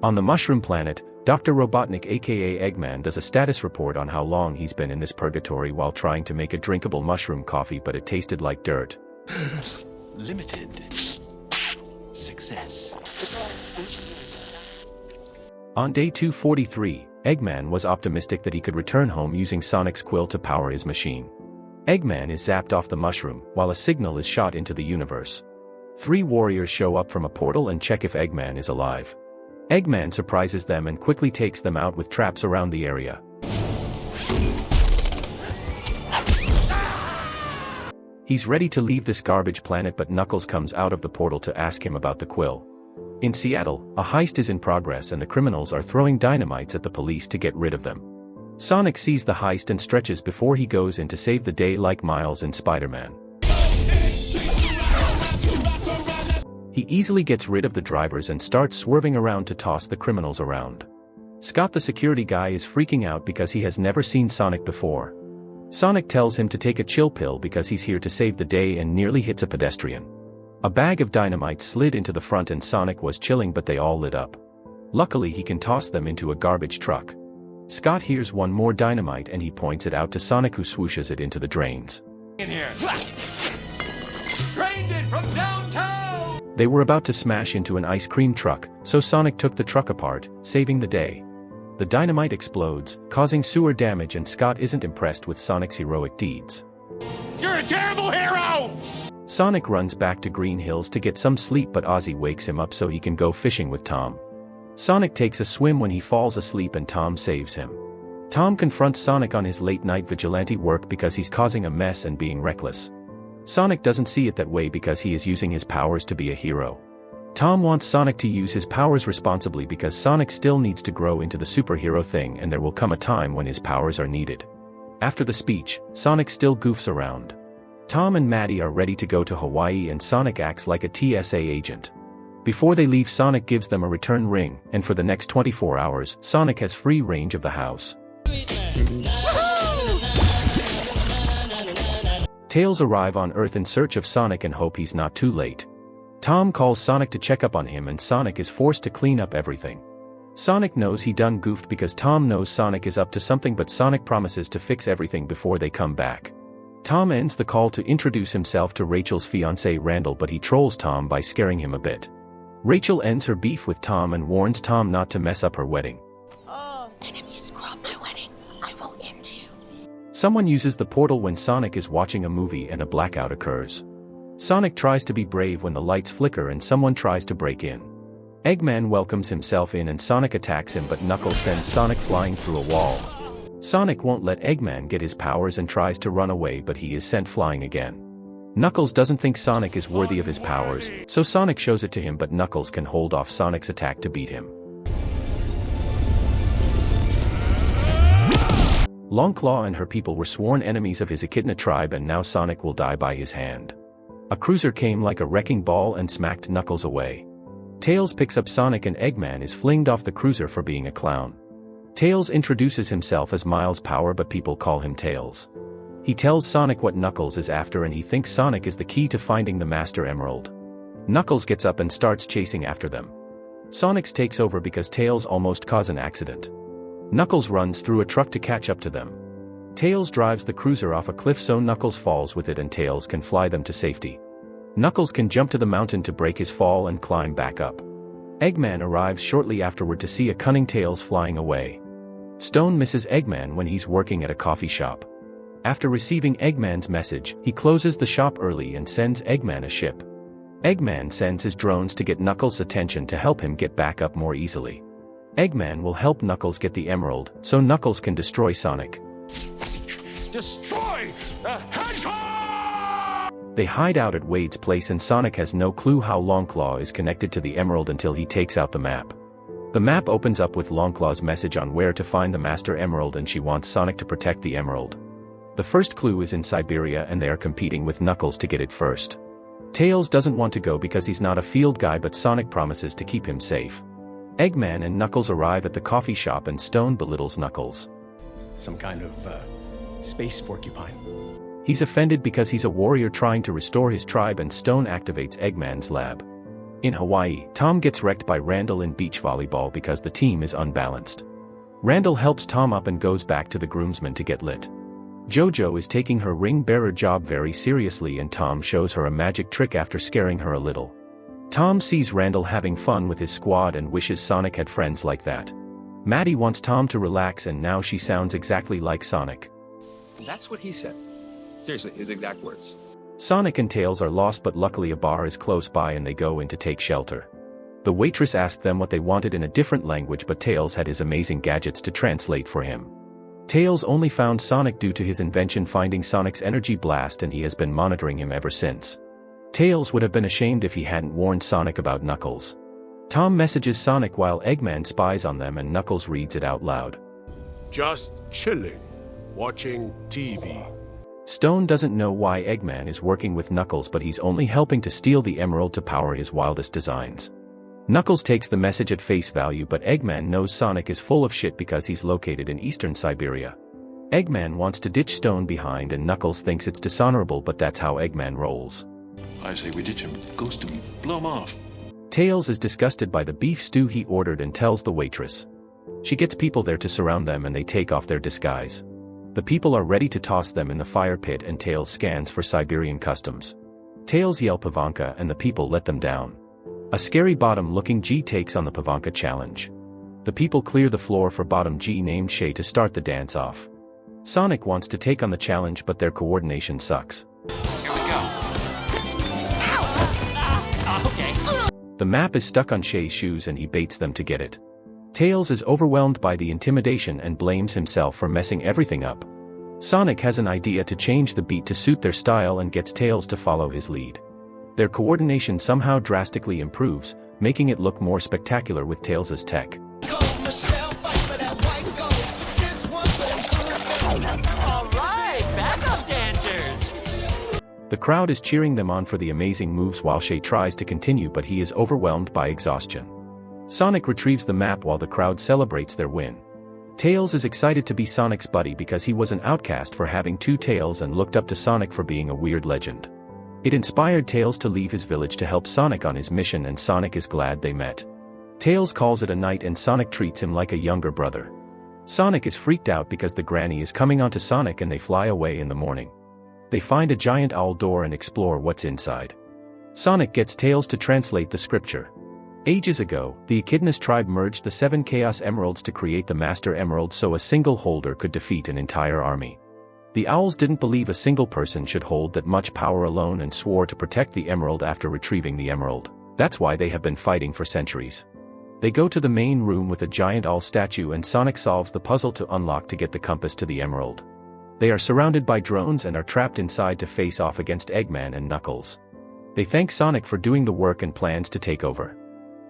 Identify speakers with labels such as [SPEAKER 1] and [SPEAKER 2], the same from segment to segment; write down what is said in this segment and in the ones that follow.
[SPEAKER 1] On the mushroom planet, Dr. Robotnik aka Eggman does a status report on how long he's been in this purgatory while trying to make a drinkable mushroom coffee, but it tasted like dirt.
[SPEAKER 2] Limited success.
[SPEAKER 1] On day 243, Eggman was optimistic that he could return home using Sonic's quill to power his machine. Eggman is zapped off the mushroom, while a signal is shot into the universe. 3 warriors show up from a portal and check if Eggman is alive. Eggman surprises them and quickly takes them out with traps around the area. He's ready to leave this garbage planet, but Knuckles comes out of the portal to ask him about the quill. In Seattle, a heist is in progress and the criminals are throwing dynamites at the police to get rid of them. Sonic sees the heist and stretches before he goes in to save the day like Miles in Spider-Man. He easily gets rid of the drivers and starts swerving around to toss the criminals around. Scott the security guy is freaking out because he has never seen Sonic before. Sonic tells him to take a chill pill because he's here to save the day and nearly hits a pedestrian. A bag of dynamite slid into the front and Sonic was chilling, but they all lit up. Luckily he can toss them into a garbage truck. Scott hears one more dynamite and he points it out to Sonic, who swooshes it into the drains.
[SPEAKER 2] In here. Trained it from downtown!
[SPEAKER 1] They were about to smash into an ice cream truck, so Sonic took the truck apart, saving the day. The dynamite explodes, causing sewer damage, and Scott isn't impressed with Sonic's heroic deeds.
[SPEAKER 2] You're a terrible hero!
[SPEAKER 1] Sonic runs back to Green Hills to get some sleep, but Ozzy wakes him up so he can go fishing with Tom. Sonic takes a swim when he falls asleep and Tom saves him. Tom confronts Sonic on his late-night vigilante work because he's causing a mess and being reckless. Sonic doesn't see it that way because he is using his powers to be a hero. Tom wants Sonic to use his powers responsibly because Sonic still needs to grow into the superhero thing, and there will come a time when his powers are needed. After the speech, Sonic still goofs around. Tom and Maddie are ready to go to Hawaii and Sonic acts like a TSA agent. Before they leave, Sonic gives them a return ring, and for the next 24 hours, Sonic has free range of the house. Tails arrive on Earth in search of Sonic and hope he's not too late. Tom calls Sonic to check up on him and Sonic is forced to clean up everything. Sonic knows he done goofed because Tom knows Sonic is up to something, but Sonic promises to fix everything before they come back. Tom ends the call to introduce himself to Rachel's fiancé Randall, but he trolls Tom by scaring him a bit. Rachel ends her beef with Tom and warns Tom not to mess up her wedding.
[SPEAKER 3] And if you screw up my wedding, I will end you.
[SPEAKER 1] Someone uses the portal when Sonic is watching a movie and a blackout occurs. Sonic tries to be brave when the lights flicker and someone tries to break in. Eggman welcomes himself in and Sonic attacks him, but Knuckles sends Sonic flying through a wall. Sonic won't let Eggman get his powers and tries to run away, but he is sent flying again. Knuckles doesn't think Sonic is worthy of his powers, so Sonic shows it to him, but Knuckles can hold off Sonic's attack to beat him. Longclaw and her people were sworn enemies of his Echidna tribe, and now Sonic will die by his hand. A cruiser came like a wrecking ball and smacked Knuckles away. Tails picks up Sonic and Eggman is flinged off the cruiser for being a clown. Tails introduces himself as Miles Power, but people call him Tails. He tells Sonic what Knuckles is after and he thinks Sonic is the key to finding the Master Emerald. Knuckles gets up and starts chasing after them. Sonic takes over because Tails almost caused an accident. Knuckles runs through a truck to catch up to them. Tails drives the cruiser off a cliff so Knuckles falls with it and Tails can fly them to safety. Knuckles can jump to the mountain to break his fall and climb back up. Eggman arrives shortly afterward to see a cunning Tails flying away. Stone misses Eggman when he's working at a coffee shop. After receiving Eggman's message, he closes the shop early and sends Eggman a ship. Eggman sends his drones to get Knuckles' attention to help him get back up more easily. Eggman will help Knuckles get the emerald, so Knuckles can destroy Sonic.
[SPEAKER 2] Destroy the hedgehog!
[SPEAKER 1] They hide out at Wade's place and Sonic has no clue how Longclaw is connected to the emerald until he takes out the map. The map opens up with Longclaw's message on where to find the Master Emerald, and she wants Sonic to protect the emerald. The first clue is in Siberia and they are competing with Knuckles to get it first. Tails doesn't want to go because he's not a field guy, but Sonic promises to keep him safe. Eggman and Knuckles arrive at the coffee shop and Stone belittles Knuckles.
[SPEAKER 4] Some kind of, space porcupine.
[SPEAKER 1] He's offended because he's a warrior trying to restore his tribe and Stone activates Eggman's lab. In Hawaii, Tom gets wrecked by Randall in beach volleyball because the team is unbalanced. Randall helps Tom up and goes back to the groomsmen to get lit. JoJo is taking her ring-bearer job very seriously and Tom shows her a magic trick after scaring her a little. Tom sees Randall having fun with his squad and wishes Sonic had friends like that. Maddie wants Tom to relax and now she sounds exactly like Sonic.
[SPEAKER 5] That's what he said. Seriously, his exact words.
[SPEAKER 1] Sonic and Tails are lost but luckily a bar is close by and they go in to take shelter. The waitress asked them what they wanted in a different language but Tails had his amazing gadgets to translate for him. Tails only found Sonic due to his invention finding Sonic's energy blast and he has been monitoring him ever since. Tails would have been ashamed if he hadn't warned Sonic about Knuckles. Tom messages Sonic while Eggman spies on them and Knuckles reads it out loud.
[SPEAKER 2] Just chilling, watching TV.
[SPEAKER 1] Stone doesn't know why Eggman is working with Knuckles but he's only helping to steal the emerald to power his wildest designs. Knuckles takes the message at face value but Eggman knows Sonic is full of shit because he's located in eastern Siberia. Eggman wants to ditch Stone behind and Knuckles thinks it's dishonorable but that's how Eggman rolls.
[SPEAKER 6] I say we ditch him, ghost him, blow him off.
[SPEAKER 1] Tails is disgusted by the beef stew he ordered and tells the waitress. She gets people there to surround them and they take off their disguise. The people are ready to toss them in the fire pit and Tails scans for Siberian customs. Tails yell Pavanka and the people let them down. A scary bottom-looking G takes on the Pavanka challenge. The people clear the floor for bottom G named Shay to start the dance off. Sonic wants to take on the challenge but their coordination sucks.
[SPEAKER 6] Here we go.
[SPEAKER 2] Okay.
[SPEAKER 1] The map is stuck on Shay's shoes and he baits them to get it. Tails is overwhelmed by the intimidation and blames himself for messing everything up. Sonic has an idea to change the beat to suit their style and gets Tails to follow his lead. Their coordination somehow drastically improves, making it look more spectacular with Tails' tech.
[SPEAKER 2] Alright, backup dancers!
[SPEAKER 1] The crowd is cheering them on for the amazing moves while Shay tries to continue but he is overwhelmed by exhaustion. Sonic retrieves the map while the crowd celebrates their win. Tails is excited to be Sonic's buddy because he was an outcast for having two tails and looked up to Sonic for being a weird legend. It inspired Tails to leave his village to help Sonic on his mission and Sonic is glad they met. Tails calls it a night and Sonic treats him like a younger brother. Sonic is freaked out because the granny is coming onto Sonic and they fly away in the morning. They find a giant owl door and explore what's inside. Sonic gets Tails to translate the scripture. Ages ago, the Echidnas tribe merged the 7 Chaos Emeralds to create the Master Emerald so a single holder could defeat an entire army. The owls didn't believe a single person should hold that much power alone and swore to protect the emerald after retrieving the emerald. That's why they have been fighting for centuries. They go to the main room with a giant owl statue and Sonic solves the puzzle to unlock to get the compass to the emerald. They are surrounded by drones and are trapped inside to face off against Eggman and Knuckles. They thank Sonic for doing the work and plans to take over.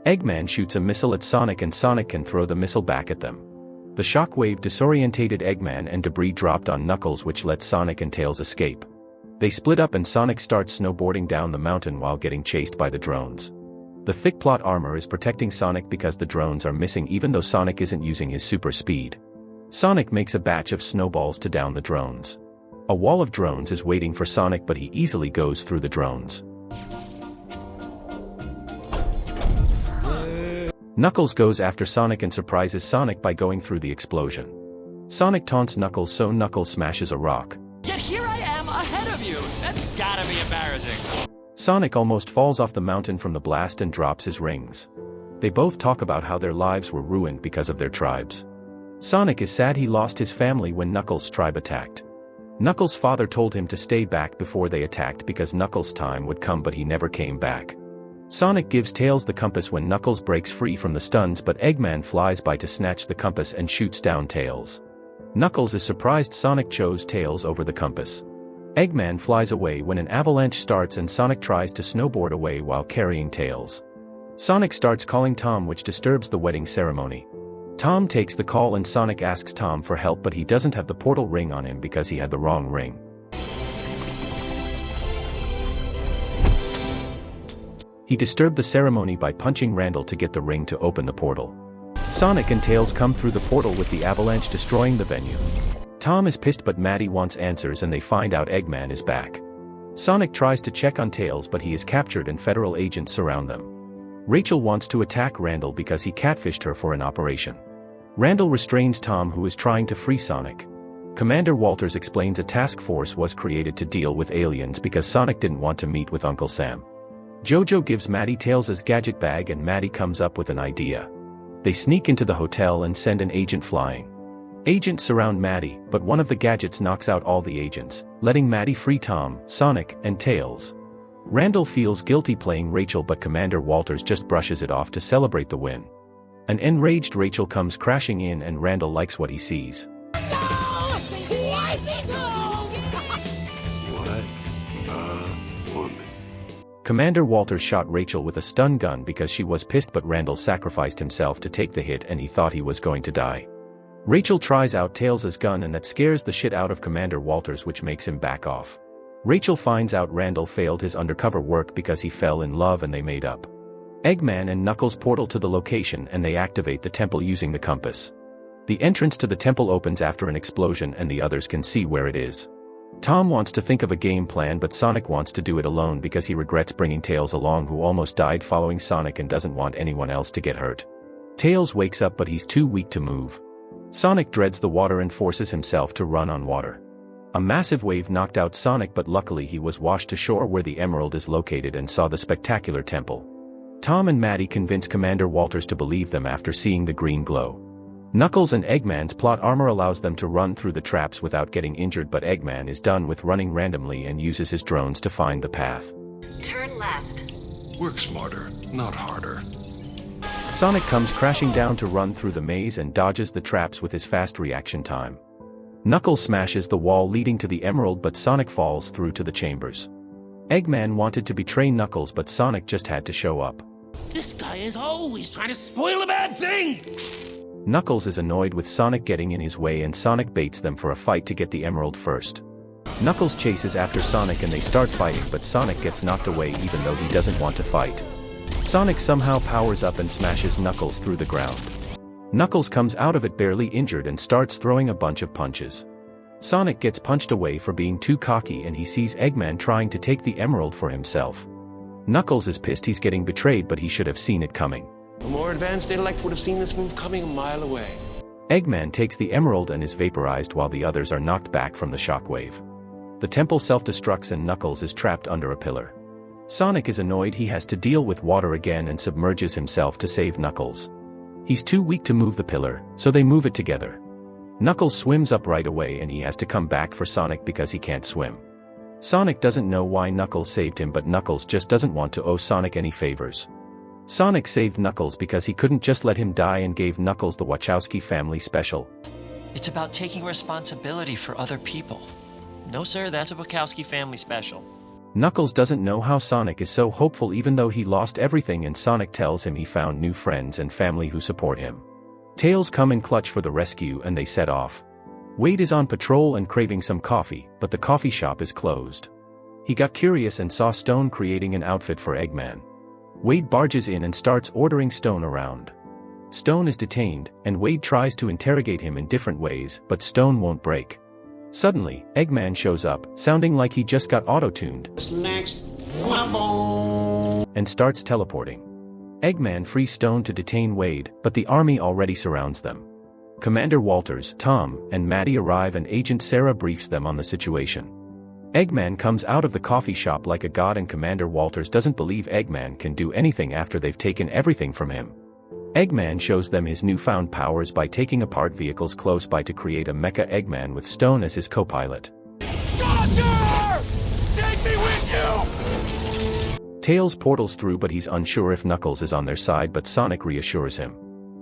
[SPEAKER 1] Eggman shoots a missile at Sonic and Sonic can throw the missile back at them. The shockwave disorientated Eggman and debris dropped on Knuckles which let Sonic and Tails escape. They split up and Sonic starts snowboarding down the mountain while getting chased by the drones. The thick plot armor is protecting Sonic because the drones are missing even though Sonic isn't using his super speed. Sonic makes a batch of snowballs to down the drones. A wall of drones is waiting for Sonic but he easily goes through the drones. Knuckles goes after Sonic and surprises Sonic by going through the explosion. Sonic taunts Knuckles so Knuckles smashes a rock.
[SPEAKER 2] Yet here I am ahead of you! That's gotta be embarrassing!
[SPEAKER 1] Sonic almost falls off the mountain from the blast and drops his rings. They both talk about how their lives were ruined because of their tribes. Sonic is sad he lost his family when Knuckles' tribe attacked. Knuckles' father told him to stay back before they attacked because Knuckles' time would come but he never came back. Sonic gives Tails the compass when Knuckles breaks free from the stuns but Eggman flies by to snatch the compass and shoots down Tails. Knuckles is surprised Sonic chose Tails over the compass. Eggman flies away when an avalanche starts and Sonic tries to snowboard away while carrying Tails. Sonic starts calling Tom which disturbs the wedding ceremony. Tom takes the call and Sonic asks Tom for help but he doesn't have the portal ring on him because he had the wrong ring. He disturbed the ceremony by punching Randall to get the ring to open the portal. Sonic and Tails come through the portal with the avalanche destroying the venue. Tom is pissed but Maddie wants answers and they find out Eggman is back. Sonic tries to check on Tails but he is captured and federal agents surround them. Rachel wants to attack Randall because he catfished her for an operation. Randall restrains Tom, who is trying to free Sonic. Commander Walters explains a task force was created to deal with aliens because Sonic didn't want to meet with Uncle Sam. Jojo gives Maddie Tails' gadget bag and Maddie comes up with an idea. They sneak into the hotel and send an agent flying. Agents surround Maddie, but one of the gadgets knocks out all the agents, letting Maddie free Tom, Sonic, and Tails. Randall feels guilty playing Rachel, but Commander Walters just brushes it off to celebrate the win. An enraged Rachel comes crashing in and Randall likes what he sees. Commander Walters shot Rachel with a stun gun because she was pissed, but Randall sacrificed himself to take the hit and he thought he was going to die. Rachel tries out Tails' gun and that scares the shit out of Commander Walters, which makes him back off. Rachel finds out Randall failed his undercover work because he fell in love and they made up. Eggman and Knuckles portal to the location and they activate the temple using the compass. The entrance to the temple opens after an explosion and the others can see where it is. Tom wants to think of a game plan, but Sonic wants to do it alone because he regrets bringing Tails along, who almost died following Sonic and doesn't want anyone else to get hurt. Tails wakes up but he's too weak to move. Sonic dreads the water and forces himself to run on water. A massive wave knocked out Sonic, but luckily he was washed ashore where the emerald is located and saw the spectacular temple. Tom and Maddie convince Commander Walters to believe them after seeing the green glow. Knuckles and Eggman's plot armor allows them to run through the traps without getting injured, but Eggman is done with running randomly and uses his drones to find the path.
[SPEAKER 3] Turn left.
[SPEAKER 6] Work smarter, not harder.
[SPEAKER 1] Sonic comes crashing down to run through the maze and dodges the traps with his fast reaction time. Knuckles smashes the wall leading to the emerald, but Sonic falls through to the chambers. Eggman wanted to betray Knuckles, but Sonic just had to show up.
[SPEAKER 2] This guy is always trying to spoil a bad thing!
[SPEAKER 1] Knuckles is annoyed with Sonic getting in his way and Sonic baits them for a fight to get the emerald first. Knuckles chases after Sonic and they start fighting, but Sonic gets knocked away even though he doesn't want to fight. Sonic somehow powers up and smashes Knuckles through the ground. Knuckles comes out of it barely injured and starts throwing a bunch of punches. Sonic gets punched away for being too cocky and he sees Eggman trying to take the emerald for himself. Knuckles is pissed he's getting betrayed, but he should have seen it coming.
[SPEAKER 5] A more advanced intellect would have seen this move coming a mile away.
[SPEAKER 1] Eggman takes the emerald and is vaporized while the others are knocked back from the shockwave. The temple self-destructs and Knuckles is trapped under a pillar. Sonic is annoyed he has to deal with water again and submerges himself to save Knuckles. He's too weak to move the pillar, so they move it together. Knuckles swims up right away and he has to come back for Sonic because he can't swim. Sonic doesn't know why Knuckles saved him, but Knuckles just doesn't want to owe Sonic any favors. Sonic saved Knuckles because he couldn't just let him die and gave Knuckles the Wachowski family special.
[SPEAKER 7] It's about taking responsibility for other people. No sir, that's a Wachowski family special.
[SPEAKER 1] Knuckles doesn't know how Sonic is so hopeful even though he lost everything, and Sonic tells him he found new friends and family who support him. Tails come in clutch for the rescue and they set off. Wade is on patrol and craving some coffee, but the coffee shop is closed. He got curious and saw Stone creating an outfit for Eggman. Wade barges in and starts ordering Stone around. Stone is detained, and Wade tries to interrogate him in different ways, but Stone won't break. Suddenly, Eggman shows up, sounding like he just got auto-tuned, and starts teleporting. Eggman frees Stone to detain Wade, but the army already surrounds them. Commander Walters, Tom, and Maddie arrive and Agent Sarah briefs them on the situation. Eggman comes out of the coffee shop like a god and Commander Walters doesn't believe Eggman can do anything after they've taken everything from him. Eggman shows them his newfound powers by taking apart vehicles close by to create a mecha Eggman with Stone as his co-pilot.
[SPEAKER 2] Doctor! Take me with you!
[SPEAKER 1] Tails portals through, but he's unsure if Knuckles is on their side, but Sonic reassures him.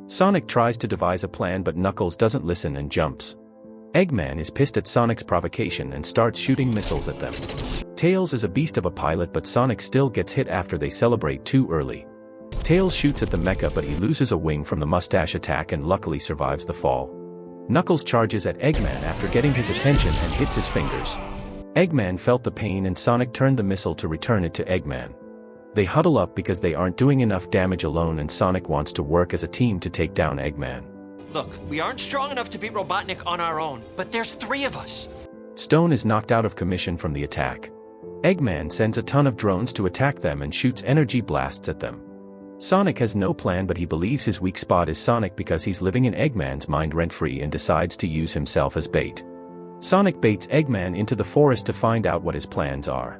[SPEAKER 1] Sonic tries to devise a plan, but Knuckles doesn't listen and jumps. Eggman is pissed at Sonic's provocation and starts shooting missiles at them. Tails is a beast of a pilot, but Sonic still gets hit after they celebrate too early. Tails shoots at the mecha, but he loses a wing from the mustache attack and luckily survives the fall. Knuckles charges at Eggman after getting his attention and hits his fingers. Eggman felt the pain and Sonic turned the missile to return it to Eggman. They huddle up because they aren't doing enough damage alone and Sonic wants to work as a team to take down Eggman.
[SPEAKER 7] Look, we aren't strong enough to beat Robotnik on our own, but there's 3 of us.
[SPEAKER 1] Stone is knocked out of commission from the attack. Eggman sends a ton of drones to attack them and shoots energy blasts at them. Sonic has no plan, but he believes his weak spot is Sonic because he's living in Eggman's mind rent-free and decides to use himself as bait. Sonic baits Eggman into the forest to find out what his plans are.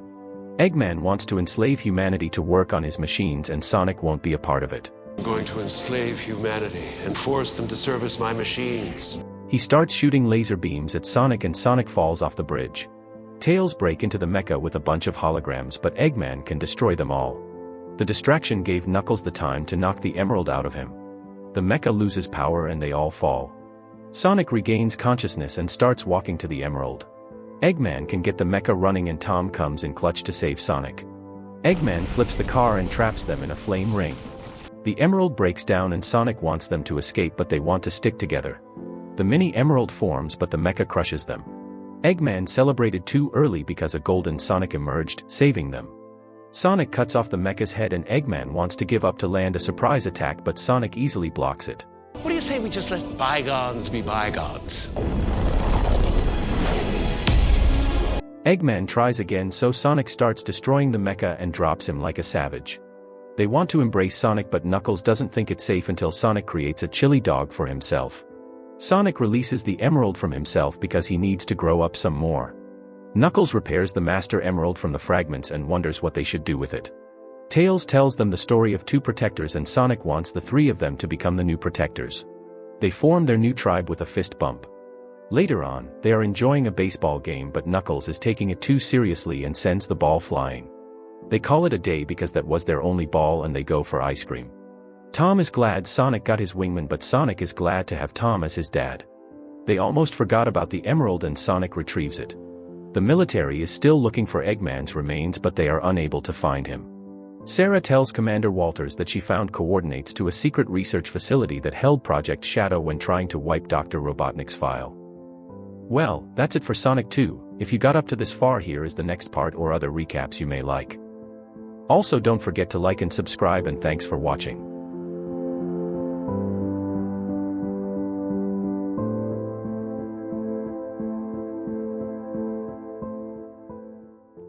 [SPEAKER 1] Eggman wants to enslave humanity to work on his machines, and Sonic won't be a part of it.
[SPEAKER 6] I'm going to enslave humanity and force them to service my machines.
[SPEAKER 1] He starts shooting laser beams at Sonic and Sonic falls off the bridge. Tails break into the mecha with a bunch of holograms, but Eggman can destroy them all. The distraction gave Knuckles the time to knock the emerald out of him. The mecha loses power and they all fall. Sonic regains consciousness and starts walking to the emerald. Eggman can get the mecha running and Tom comes in clutch to save Sonic. Eggman flips the car and traps them in a flame ring. The emerald breaks down and Sonic wants them to escape, but they want to stick together. The mini emerald forms, but the mecha crushes them. Eggman celebrated too early because a golden Sonic emerged, saving them. Sonic cuts off the mecha's head and Eggman wants to give up to land a surprise attack, but Sonic easily blocks it.
[SPEAKER 8] What do you say we just let bygones be bygones?
[SPEAKER 1] Eggman tries again, so Sonic starts destroying the mecha and drops him like a savage. They want to embrace Sonic, but Knuckles doesn't think it's safe until Sonic creates a chili dog for himself. Sonic releases the emerald from himself because he needs to grow up some more. Knuckles repairs the Master Emerald from the fragments and wonders what they should do with it. Tails tells them the story of two protectors and Sonic wants the three of them to become the new protectors. They form their new tribe with a fist bump. Later on, they are enjoying a baseball game, but Knuckles is taking it too seriously and sends the ball flying. They call it a day because that was their only ball and they go for ice cream. Tom is glad Sonic got his wingman, but Sonic is glad to have Tom as his dad. They almost forgot about the emerald and Sonic retrieves it. The military is still looking for Eggman's remains, but they are unable to find him. Sarah tells Commander Walters that she found coordinates to a secret research facility that held Project Shadow when trying to wipe Dr. Robotnik's file. Well, that's it for Sonic 2. If you got up to this far, here is the next part or other recaps you may like. Also, don't forget to like and subscribe, and thanks for watching.